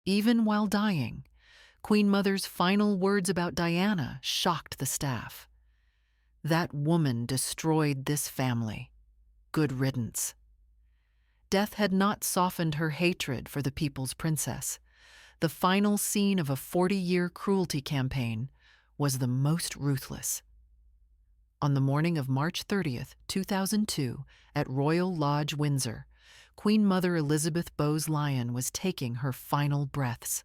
even while dying, Queen Mother's final words about Diana shocked the staff. "That woman destroyed this family. Good riddance." Death had not softened her hatred for the people's princess. The final scene of a 40-year cruelty campaign was the most ruthless. On the morning of March 30th, 2002, at Royal Lodge, Windsor, Queen Mother Elizabeth Bowes-Lyon was taking her final breaths.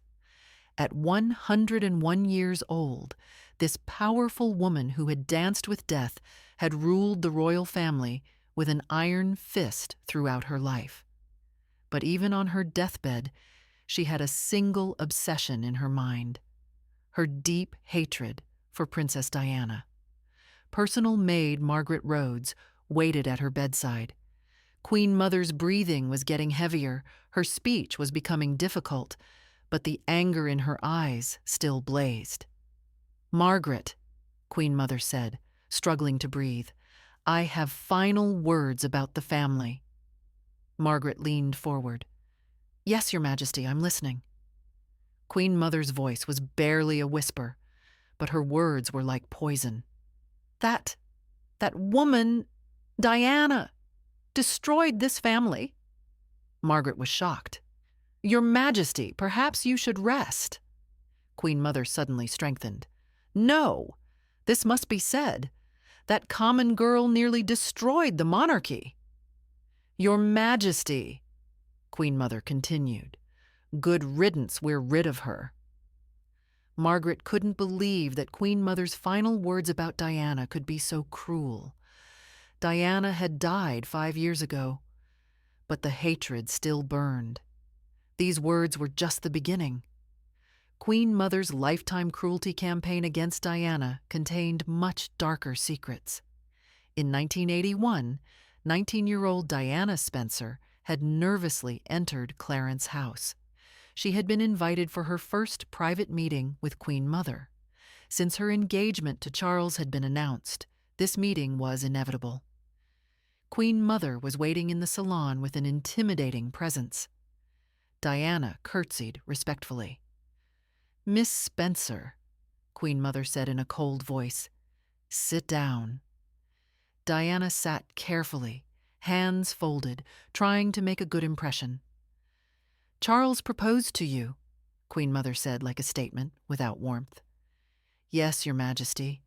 At 101 years old, this powerful woman who had danced with death had ruled the royal family with an iron fist throughout her life. But even on her deathbed, she had a single obsession in her mind: her deep hatred for Princess Diana. Personal maid Margaret Rhodes waited at her bedside. Queen Mother's breathing was getting heavier, her speech was becoming difficult, but the anger in her eyes still blazed. "Margaret," Queen Mother said, struggling to breathe, "I have final words about the family." Margaret leaned forward. "Yes, Your Majesty, I'm listening." Queen Mother's voice was barely a whisper, but her words were like poison. That woman, Diana, destroyed this family." Margaret was shocked. "Your Majesty, perhaps you should rest." Queen Mother suddenly strengthened. "No, this must be said. That common girl nearly destroyed the monarchy." "Your Majesty," Queen Mother continued, "good riddance, we're rid of her." Margaret couldn't believe that Queen Mother's final words about Diana could be so cruel. Diana had died 5 years ago, but the hatred still burned. These words were just the beginning. Queen Mother's lifetime cruelty campaign against Diana contained much darker secrets. In 1981, 19-year-old Diana Spencer had nervously entered Clarence's house. She had been invited for her first private meeting with Queen Mother. Since her engagement to Charles had been announced, this meeting was inevitable. Queen Mother was waiting in the salon with an intimidating presence. Diana curtsied respectfully. "Miss Spencer," Queen Mother said in a cold voice, "sit down." Diana sat carefully, hands folded, trying to make a good impression. "Charles proposed to you," Queen Mother said like a statement, without warmth. "Yes, Your Majesty.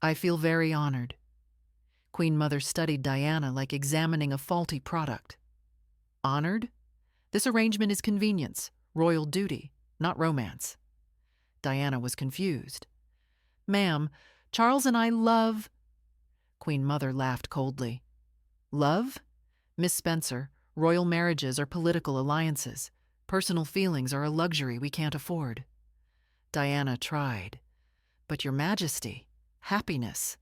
I feel very honored." Queen Mother studied Diana like examining a faulty product. "Honored? This arrangement is convenience, royal duty, not romance." Diana was confused. "Ma'am, Charles and I love—" Queen Mother laughed coldly. "Love? Miss Spencer, royal marriages are political alliances. Personal feelings are a luxury we can't afford." Diana tried. "But Your Majesty, happiness."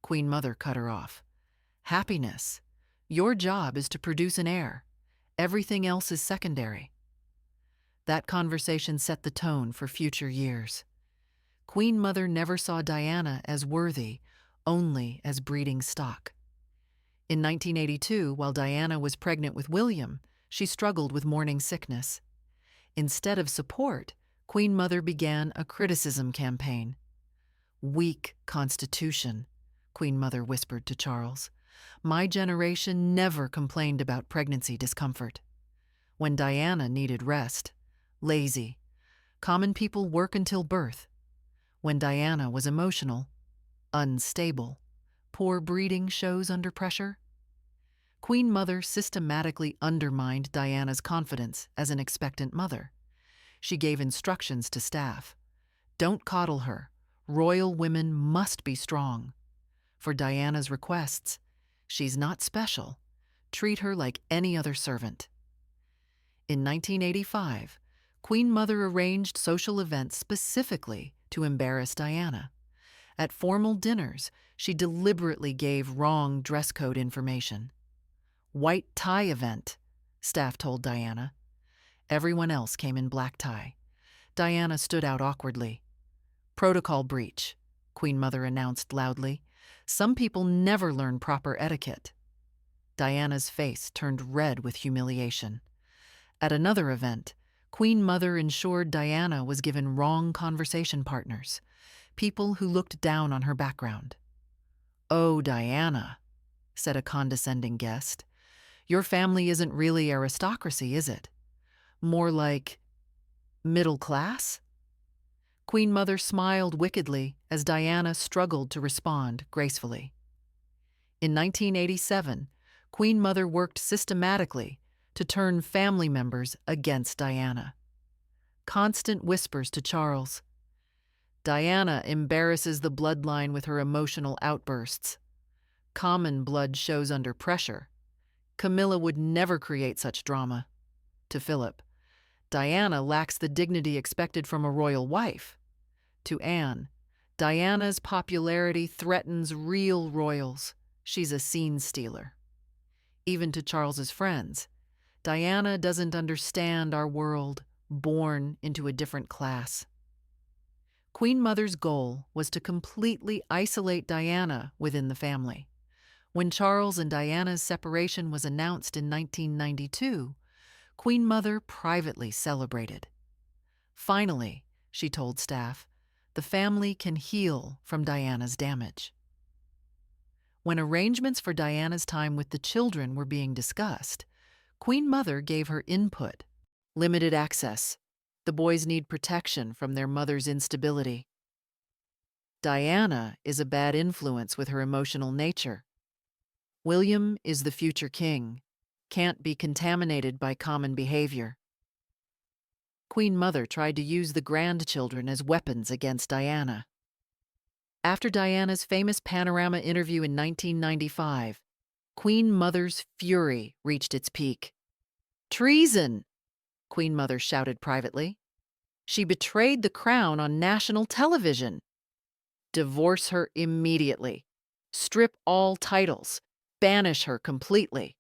Queen Mother cut her off. "Happiness. Your job is to produce an heir. Everything else is secondary." That conversation set the tone for future years. Queen Mother never saw Diana as worthy, only as breeding stock. In 1982, while Diana was pregnant with William, she struggled with morning sickness. Instead of support, Queen Mother began a criticism campaign. "Weak constitution," Queen Mother whispered to Charles. "My generation never complained about pregnancy discomfort. When Diana needed rest, lazy. Common people work until birth. When Diana was emotional, unstable. Poor breeding shows under pressure." Queen Mother systematically undermined Diana's confidence as an expectant mother. She gave instructions to staff. "Don't coddle her. Royal women must be strong." For Diana's requests, "She's not special. Treat her like any other servant." In 1985, Queen Mother arranged social events specifically to embarrass Diana. At formal dinners, she deliberately gave wrong dress code information. "White tie event," staff told Diana. Everyone else came in black tie. Diana stood out awkwardly. "Protocol breach," Queen Mother announced loudly. "Some people never learn proper etiquette." Diana's face turned red with humiliation. At another event, Queen Mother ensured Diana was given wrong conversation partners, people who looked down on her background. "Oh, Diana," said a condescending guest, "your family isn't really aristocracy, is it? More like middle class?" Queen Mother smiled wickedly as Diana struggled to respond gracefully. In 1987, Queen Mother worked systematically to turn family members against Diana. Constant whispers to Charles. Diana embarrasses the bloodline with her emotional outbursts. Common blood shows under pressure. Camilla would never create such drama. To Philip, Diana lacks the dignity expected from a royal wife. To Anne, Diana's popularity threatens real royals. She's a scene stealer. Even to Charles's friends, Diana doesn't understand our world, born into a different class. Queen Mother's goal was to completely isolate Diana within the family. When Charles and Diana's separation was announced in 1992, Queen Mother privately celebrated. Finally, she told staff, the family can heal from Diana's damage. When arrangements for Diana's time with the children were being discussed, Queen Mother gave her input. Limited access. The boys need protection from their mother's instability. Diana is a bad influence with her emotional nature. William is the future king, can't be contaminated by common behavior. Queen Mother tried to use the grandchildren as weapons against Diana. After Diana's famous Panorama interview in 1995, Queen Mother's fury reached its peak. "Treason!" Queen Mother shouted privately. "She betrayed the crown on national television. Divorce her immediately. Strip all titles. Banish her completely."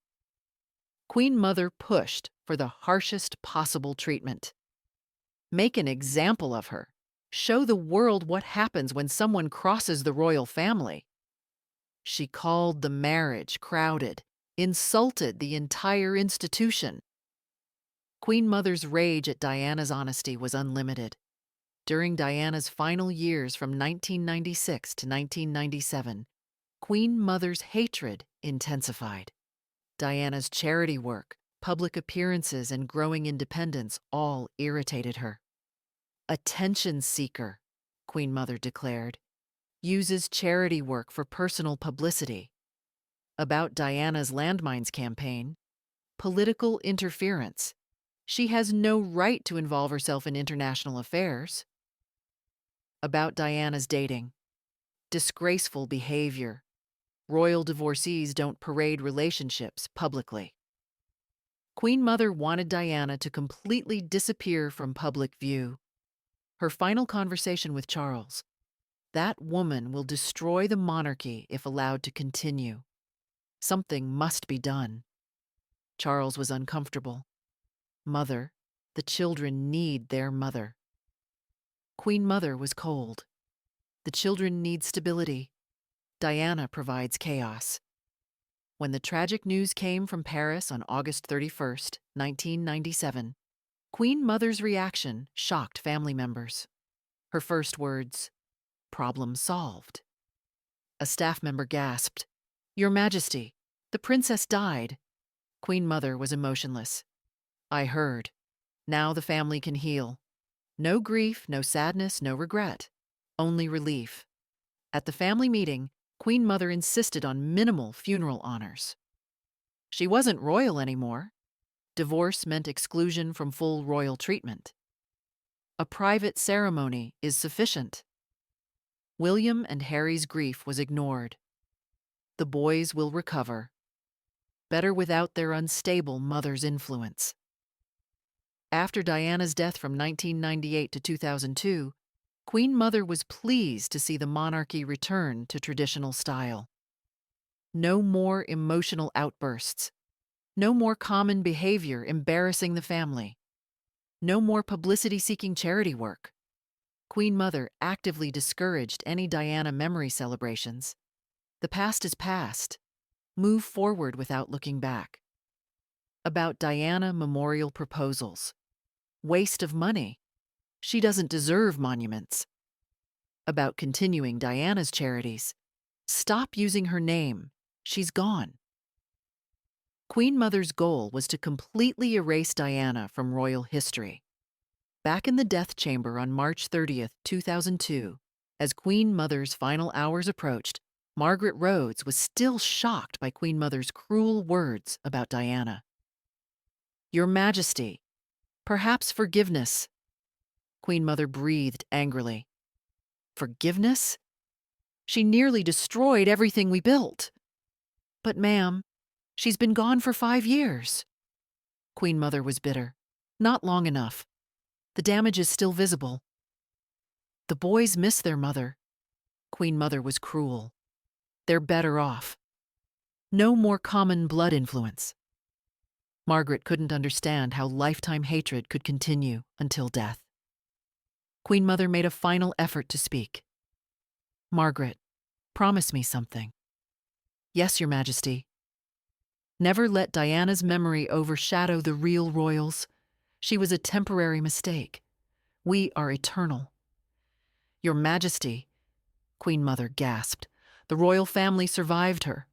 Queen Mother pushed for the harshest possible treatment. Make an example of her. Show the world what happens when someone crosses the royal family. She called the marriage crowded, insulted the entire institution. Queen Mother's rage at Diana's honesty was unlimited. During Diana's final years from 1996 to 1997, Queen Mother's hatred intensified. Diana's charity work, public appearances, and growing independence all irritated her. "Attention seeker," Queen Mother declared, "uses charity work for personal publicity." About Diana's landmines campaign, political interference. She has no right to involve herself in international affairs. About Diana's dating, disgraceful behavior. Royal divorcees don't parade relationships publicly. Queen Mother wanted Diana to completely disappear from public view. Her final conversation with Charles. "That woman will destroy the monarchy if allowed to continue. Something must be done." Charles was uncomfortable. "Mother, the children need their mother." Queen Mother was cold. "The children need stability. Diana provides chaos." When the tragic news came from Paris on August 31st, 1997, Queen Mother's reaction shocked family members. Her first words, "Problem solved." A staff member gasped, "Your Majesty, the princess died." Queen Mother was emotionless. "I heard. Now the family can heal. No grief, no sadness, no regret. Only relief." At the family meeting, Queen Mother insisted on minimal funeral honors. She wasn't royal anymore. Divorce meant exclusion from full royal treatment. A private ceremony is sufficient. William and Harry's grief was ignored. The boys will recover. Better without their unstable mother's influence. After Diana's death from 1998 to 2002, Queen Mother was pleased to see the monarchy return to traditional style. No more emotional outbursts. No more common behavior embarrassing the family. No more publicity-seeking charity work. Queen Mother actively discouraged any Diana memory celebrations. The past is past. Move forward without looking back. About Diana memorial proposals. Waste of money. She doesn't deserve monuments. About continuing Diana's charities. Stop using her name. She's gone. Queen Mother's goal was to completely erase Diana from royal history. Back in the death chamber on March 30th, 2002, as Queen Mother's final hours approached, Margaret Rhodes was still shocked by Queen Mother's cruel words about Diana. "Your Majesty, perhaps forgiveness." Queen Mother breathed angrily. Forgiveness? She nearly destroyed everything we built. But ma'am, she's been gone for 5 years. Queen Mother was bitter. Not long enough. The damage is still visible. The boys miss their mother. Queen Mother was cruel. They're better off. No more common blood influence. Margaret couldn't understand how lifetime hatred could continue until death. Queen Mother made a final effort to speak. "Margaret, promise me something." "Yes, Your Majesty." "Never let Diana's memory overshadow the real royals. She was a temporary mistake. We are eternal." "Your Majesty," Queen Mother gasped, "the royal family survived her.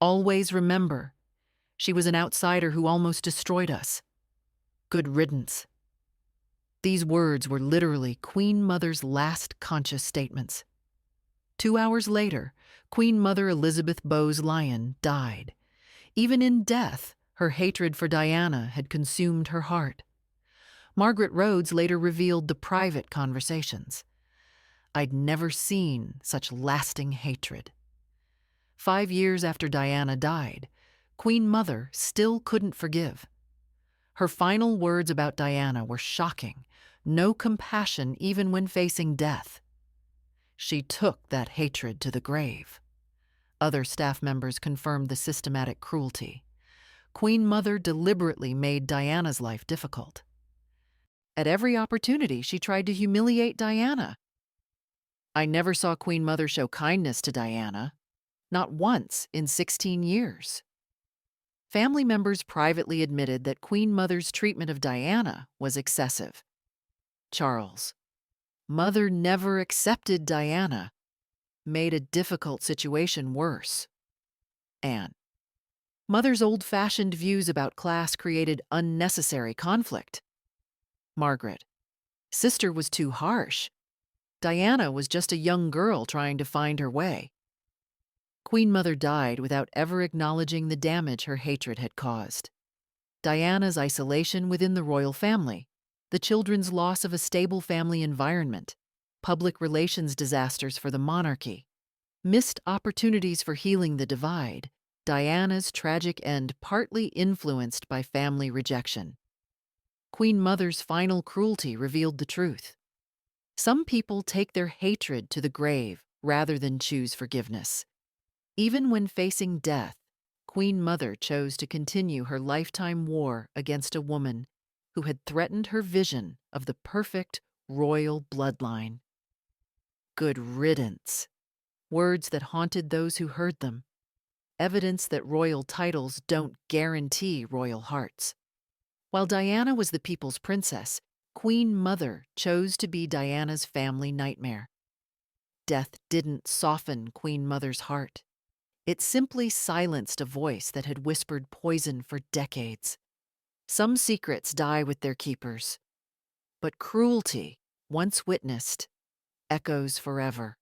Always remember, she was an outsider who almost destroyed us. Good riddance." These words were literally Queen Mother's last conscious statements. 2 hours later, Queen Mother Elizabeth Bowes-Lyon died. Even in death, her hatred for Diana had consumed her heart. Margaret Rhodes later revealed the private conversations. "I'd never seen such lasting hatred." 5 years after Diana died, Queen Mother still couldn't forgive. Her final words about Diana were shocking. No compassion even when facing death. She took that hatred to the grave. Other staff members confirmed the systematic cruelty. Queen Mother deliberately made Diana's life difficult. At every opportunity, she tried to humiliate Diana. "I never saw Queen Mother show kindness to Diana. Not once in 16 years. Family members privately admitted that Queen Mother's treatment of Diana was excessive. Charles. "Mother never accepted Diana. Made a difficult situation worse." Anne. "Mother's old-fashioned views about class created unnecessary conflict." Margaret. "Sister was too harsh. Diana was just a young girl trying to find her way." Queen Mother died without ever acknowledging the damage her hatred had caused. Diana's isolation within the royal family, the children's loss of a stable family environment, public relations disasters for the monarchy, missed opportunities for healing the divide, Diana's tragic end partly influenced by family rejection. Queen Mother's final cruelty revealed the truth. Some people take their hatred to the grave rather than choose forgiveness. Even when facing death, Queen Mother chose to continue her lifetime war against a woman who had threatened her vision of the perfect royal bloodline. Good riddance. Words that haunted those who heard them. Evidence that royal titles don't guarantee royal hearts. While Diana was the people's princess, Queen Mother chose to be Diana's family nightmare. Death didn't soften Queen Mother's heart. It simply silenced a voice that had whispered poison for decades. Some secrets die with their keepers, but cruelty, once witnessed, echoes forever.